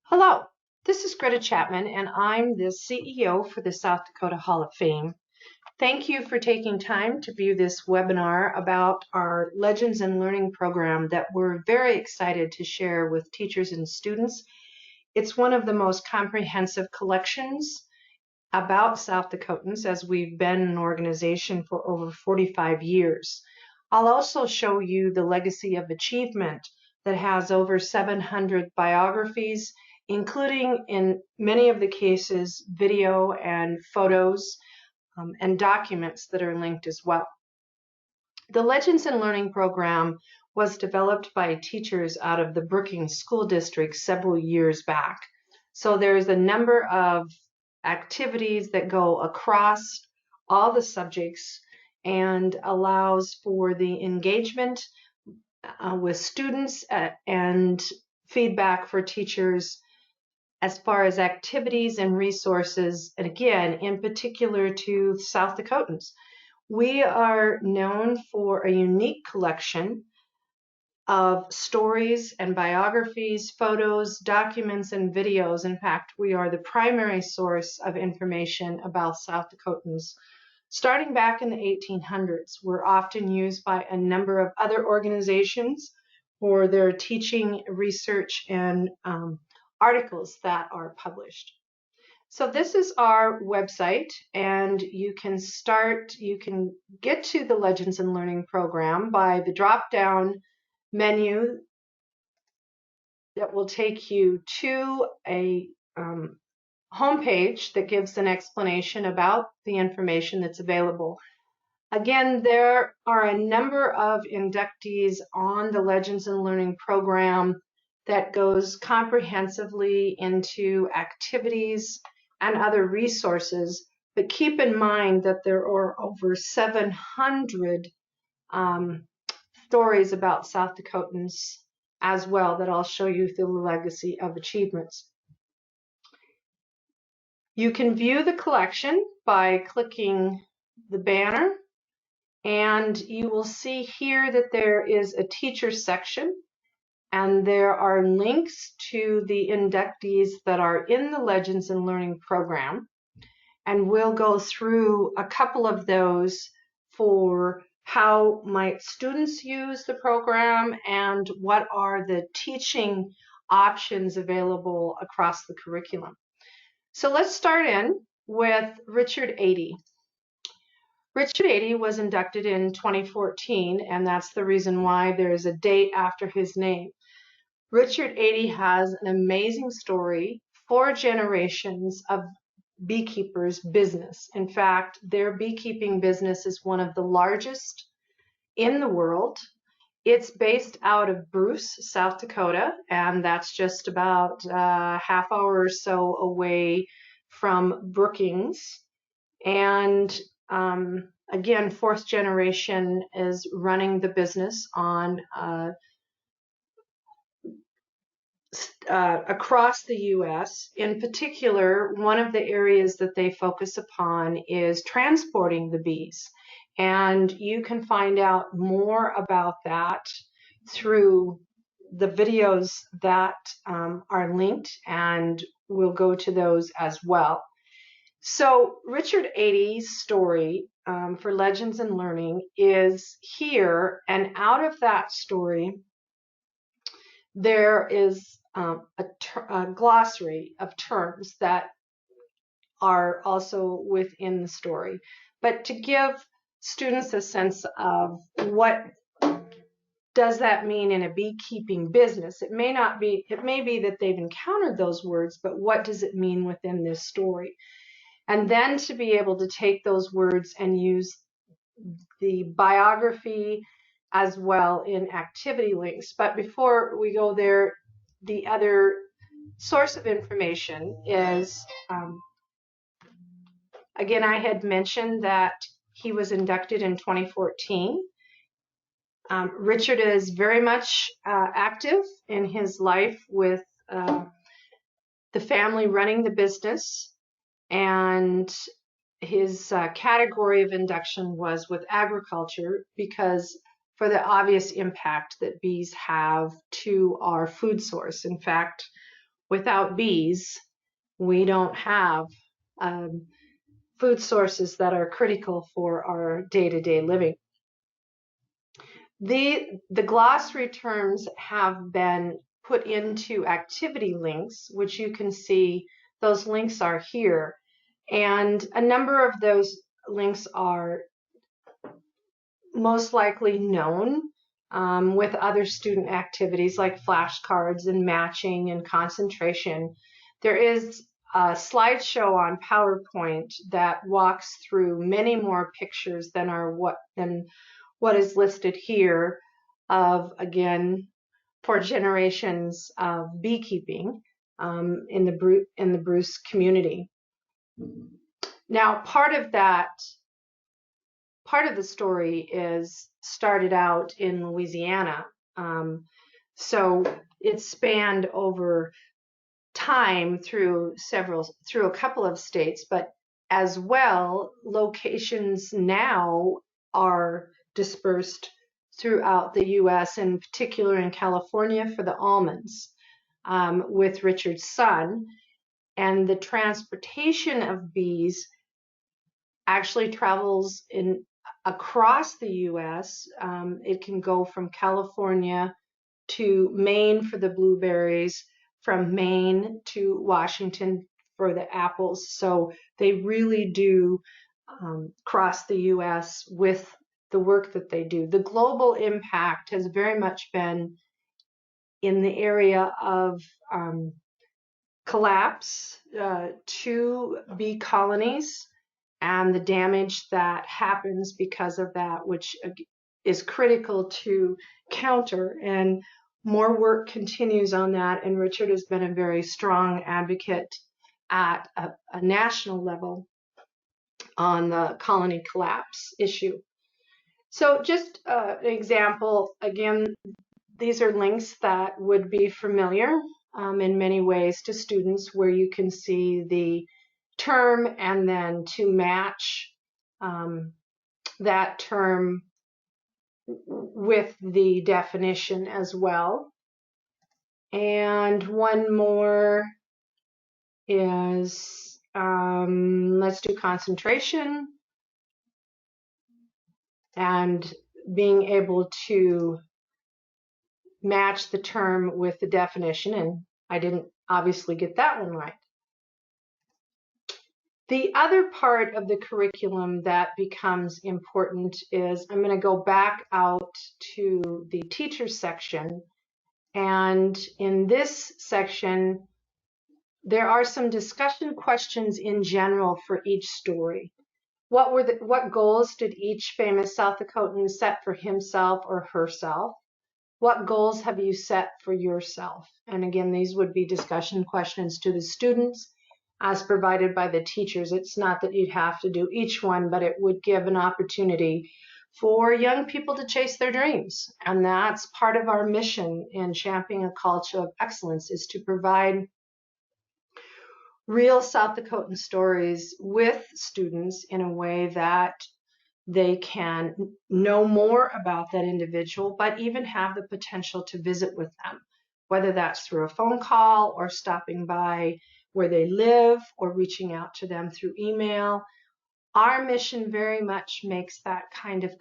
Hello, this is Greta Chapman, and I'm the CEO for the South Dakota Hall of Fame. Thank you for taking time to view this webinar about our Legends in Learning program that we're very excited to share with teachers and students. It's one of the most comprehensive collections about South Dakotans, as we've been an organization for over 45 years. I'll also show you the legacy of achievement that has over 700 biographies, including in many of the cases video and photos and documents that are linked as well. The Legends in Learning program was developed by teachers out of the Brookings School District several years back. So there's a number of activities that go across all the subjects and allows for the engagement with students and feedback for teachers as far as activities and resources, and again, in particular to South Dakotans. We are known for a unique collection of stories and biographies, photos, documents, and videos. In fact, we are the primary source of information about South Dakotans. Starting back in the 1800s, we're often used by a number of other organizations for their teaching, research, and articles that are published. So this is our website, and you can get to the Legends in Learning program by the drop-down menu that will take you to a homepage that gives an explanation about the information that's available. Again, there are a number of inductees on the Legends in Learning program that goes comprehensively into activities and other resources, but keep in mind that there are over 700 stories about South Dakotans as well that I'll show you through the legacy of achievements. You can view the collection by clicking the banner, and you will see here that there is a teacher section, and there are links to the inductees that are in the Legends in Learning program. And we'll go through a couple of those for how might students use the program and what are the teaching options available across the curriculum. So let's start in with Richard Ady. Richard Ady was inducted in 2014, and that's the reason why there's a date after his name. Richard Ady has an amazing story, 4 generations of beekeepers' business. In fact, their beekeeping business is one of the largest in the world. It's based out of Bruce, South Dakota, and that's just about a half hour or so away from Brookings. And again, 4th generation is running the business on across the U.S. In particular, one of the areas that they focus upon is transporting the bees. And you can find out more about that through the videos that are linked, and we'll go to those as well. So Richard Ady's story for Legends in Learning is here, and out of that story, there is a glossary of terms that are also within the story. But to give students a sense of what does that mean in a beekeeping business, it may be that they've encountered those words, but what does it mean within this story? And then to be able to take those words and use the biography as well in activity links. But before we go there, the other source of information is, again, I had mentioned that he was inducted in 2014. Richard is very much active in his life with the family running the business, and his category of induction was with agriculture because for the obvious impact that bees have to our food source. In fact, without bees, we don't have food sources that are critical for our day-to-day living. The glossary terms have been put into activity links, which you can see those links are here. And a number of those links are most likely known with other student activities like flashcards and matching and concentration. There is a slideshow on PowerPoint that walks through many more pictures than what is listed here of, again, for generations of beekeeping in the Bruce community. Now, part of the story is started out in Louisiana. So it spanned over time through a couple of states, but as well, locations now are dispersed throughout the U.S., in particular in California for the almonds with Richard's son. And the transportation of bees actually travels across the U.S. It can go from California to Maine for the blueberries, from Maine to Washington for the apples. So they really do cross the U.S. with the work that they do. The global impact has very much been in the area of collapse to bee colonies and the damage that happens because of that, which is critical to counter. And more work continues on that, and Richard has been a very strong advocate at a national level on the colony collapse issue. So just an example, again, these are links that would be familiar in many ways to students, where you can see the term and then to match that term with the definition as well. And one more is, let's do concentration and being able to match the term with the definition. And I didn't obviously get that one right. The other part of the curriculum that becomes important is, I'm going to go back out to the teachers section. And in this section, there are some discussion questions in general for each story. What goals did each famous South Dakotan set for himself or herself? What goals have you set for yourself? And again, these would be discussion questions to the students as provided by the teachers. It's not that you'd have to do each one, but it would give an opportunity for young people to chase their dreams. And that's part of our mission in championing a culture of excellence, is to provide real South Dakotan stories with students in a way that they can know more about that individual, but even have the potential to visit with them, whether that's through a phone call or stopping by where they live or reaching out to them through email. Our mission very much makes that kind of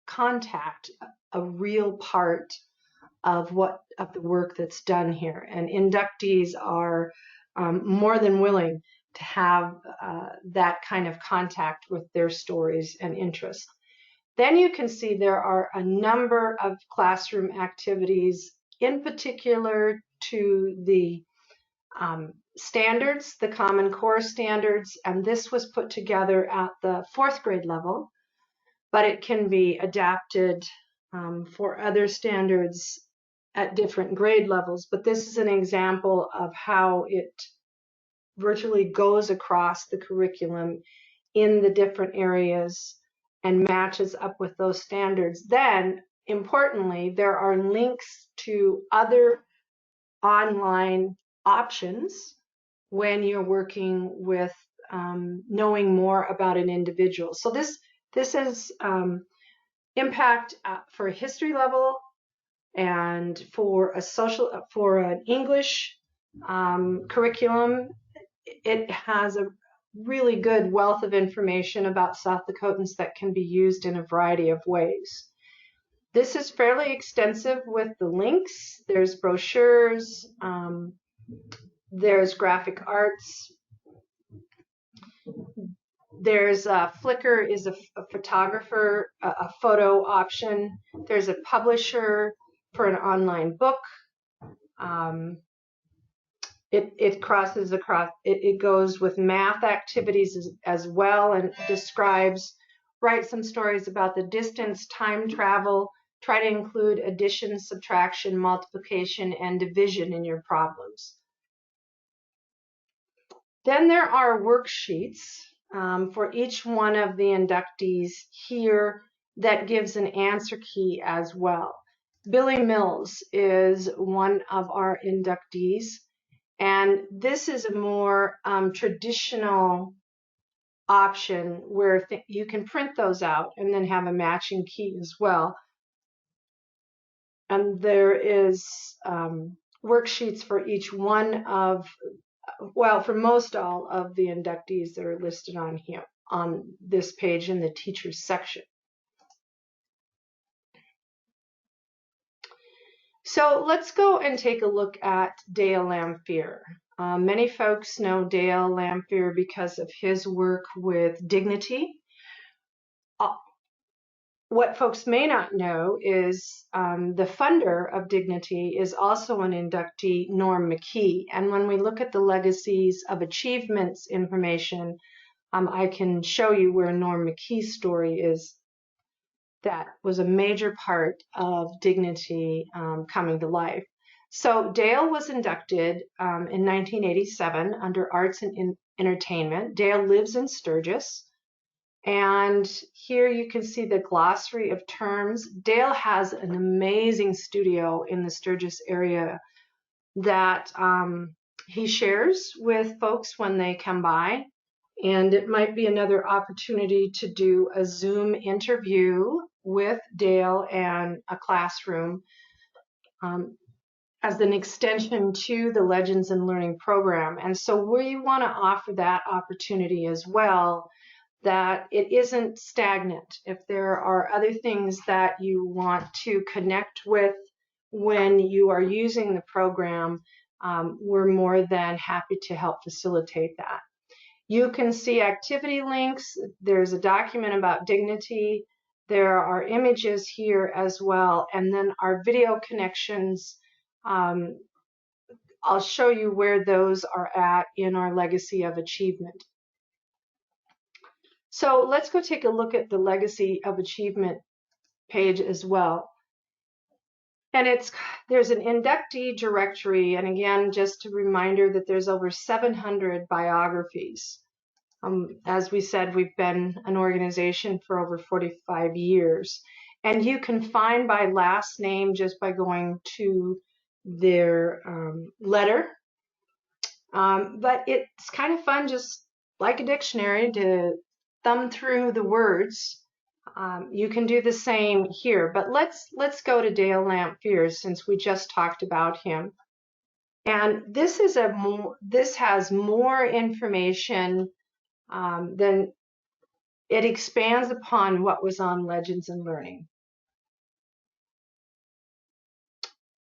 contact a real part of the work that's done here. And inductees are more than willing to have that kind of contact with their stories and interests. Then you can see there are a number of classroom activities, in particular to the standards, the Common Core standards, and this was put together at the 4th grade level, but it can be adapted for other standards at different grade levels. But this is an example of how it virtually goes across the curriculum in the different areas and matches up with those standards. Then, importantly, there are links to other online options when you're working with knowing more about an individual. So this is impact for a history level and for an English curriculum. It has a really good wealth of information about South Dakotans that can be used in a variety of ways. This is fairly extensive with the links. There's brochures, there's graphic arts. There's Flickr is a photographer, a photo option. There's a publisher for an online book. It crosses across, it goes with math activities as well, and describes, write some stories about the distance, time travel, try to include addition, subtraction, multiplication, and division in your problems. Then there are worksheets for each one of the inductees here that gives an answer key as well. Billy Mills is one of our inductees, and this is a more traditional option where you can print those out and then have a matching key as well. And there is worksheets for each one of, well, for most all of the inductees that are listed on here on this page in the teachers section. So let's go and take a look at Dale Lamphere. Many folks know Dale Lamphere because of his work with Dignity. What folks may not know is the funder of Dignity is also an inductee, Norm McKee. And when we look at the legacies of achievements information, I can show you where Norm McKee's story is. That was a major part of Dignity coming to life. So Dale was inducted in 1987 under Arts and Entertainment. Dale lives in Sturgis. And here you can see the glossary of terms. Dale has an amazing studio in the Sturgis area that he shares with folks when they come by. And it might be another opportunity to do a Zoom interview with Dale and a classroom as an extension to the Legends in Learning program. And so we want to offer that opportunity as well, that it isn't stagnant. If there are other things that you want to connect with when you are using the program, we're more than happy to help facilitate that. You can see activity links. There's a document about Dignity. There are images here as well, and then our video connections. I'll show you where those are at in our Legacy of Achievement. So let's go take a look at the Legacy of Achievement page as well. And there's an inductee directory, and again, just a reminder that there's over 700 biographies. As we said, we've been an organization for over 45 years. And you can find by last name just by going to their letter. But it's kind of fun, just like a dictionary, to thumb through the words. You can do the same here, but let's go to Dale Lamphere since we just talked about him. And this has more information than it expands upon what was on Legends in Learning.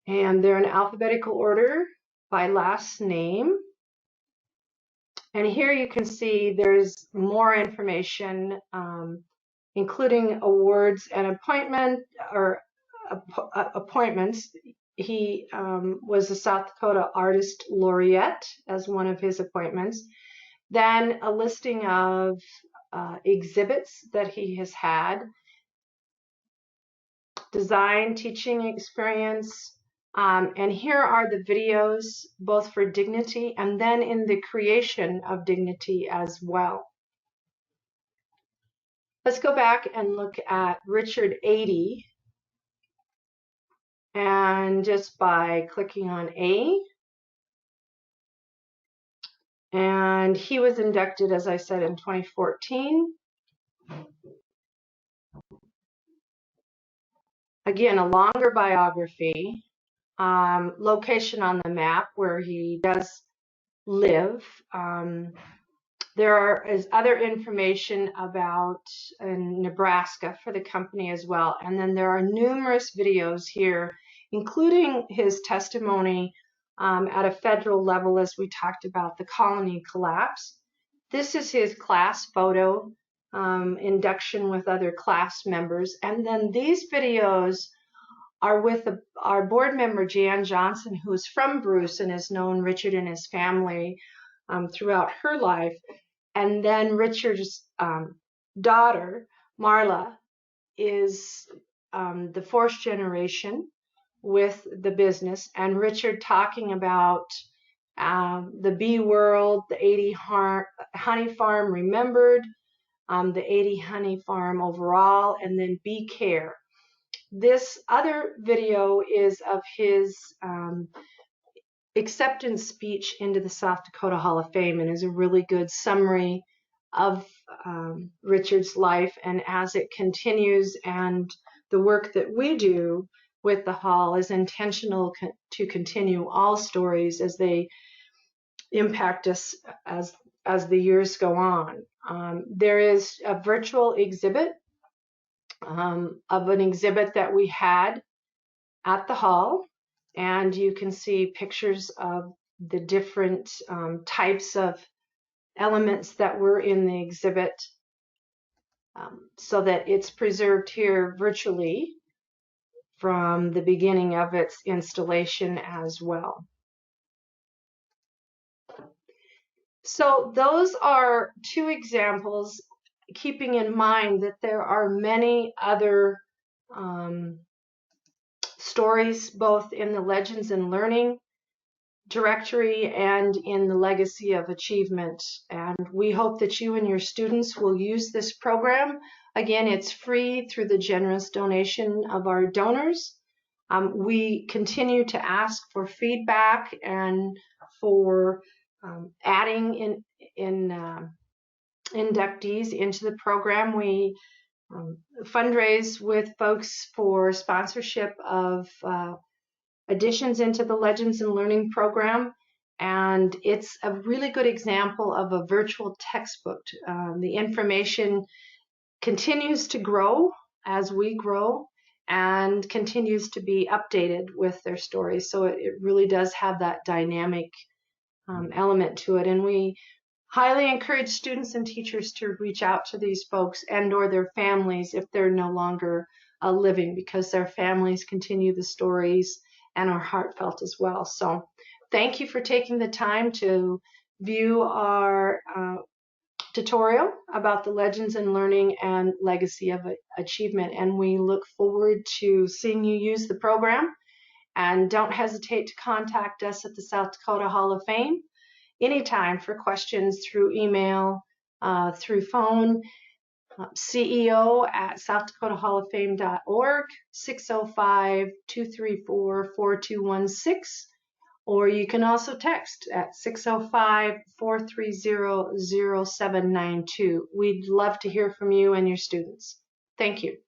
And they're in alphabetical order by last name. And here you can see there's more information, including awards and appointments. He was a South Dakota Artist Laureate as one of his appointments. Then a listing of exhibits that he has had, design, teaching experience, and here are the videos both for Dignity and then in the creation of Dignity as well. Let's go back and look at Richard 80, and just by clicking on A, and he was inducted, as I said, in 2014. Again, a longer biography. location on the map where he does live. There is other information about Nebraska for the company as well. And then there are numerous videos here, including his testimony at a federal level as we talked about the colony collapse. This is his class photo, induction with other class members. And then these videos are with our board member, Jan Johnson, who is from Bruce and has known Richard and his family throughout her life. And then Richard's daughter, Marla, is the fourth generation with the business. And Richard talking about the bee world, the 80 honey farm remembered, the 80 honey farm overall, and then bee care. This other video is of his acceptance speech into the South Dakota Hall of Fame and is a really good summary of Richard's life and as it continues, and the work that we do with the Hall is intentional to continue all stories as they impact us as the years go on. There is a virtual exhibit of an exhibit that we had at the Hall, and you can see pictures of the different types of elements that were in the exhibit so that it's preserved here virtually from the beginning of its installation as well. So those are two examples, keeping in mind that there are many other stories both in the Legends and Learning directory and in the Legacy of Achievement. And we hope that you and your students will use this program. Again, it's free through the generous donation of our donors. We continue to ask for feedback and for adding inductees into the program. We fundraise with folks for sponsorship of additions into the Legends and Learning program, and it's a really good example of a virtual textbook. The information continues to grow as we grow and continues to be updated with their stories, so it really does have that dynamic element to it. And we highly encourage students and teachers to reach out to these folks and or their families if they're no longer living, because their families continue the stories and are heartfelt as well. So thank you for taking the time to view our tutorial about the Legends and Learning and Legacy of Achievement, and we look forward to seeing you use the program. And don't hesitate to contact us at the South Dakota Hall of Fame anytime for questions through email, through phone, CEO@southdakotahallofFame.org, 605-234-4216, or you can also text at 605-430-0792. We'd love to hear from you and your students. Thank you.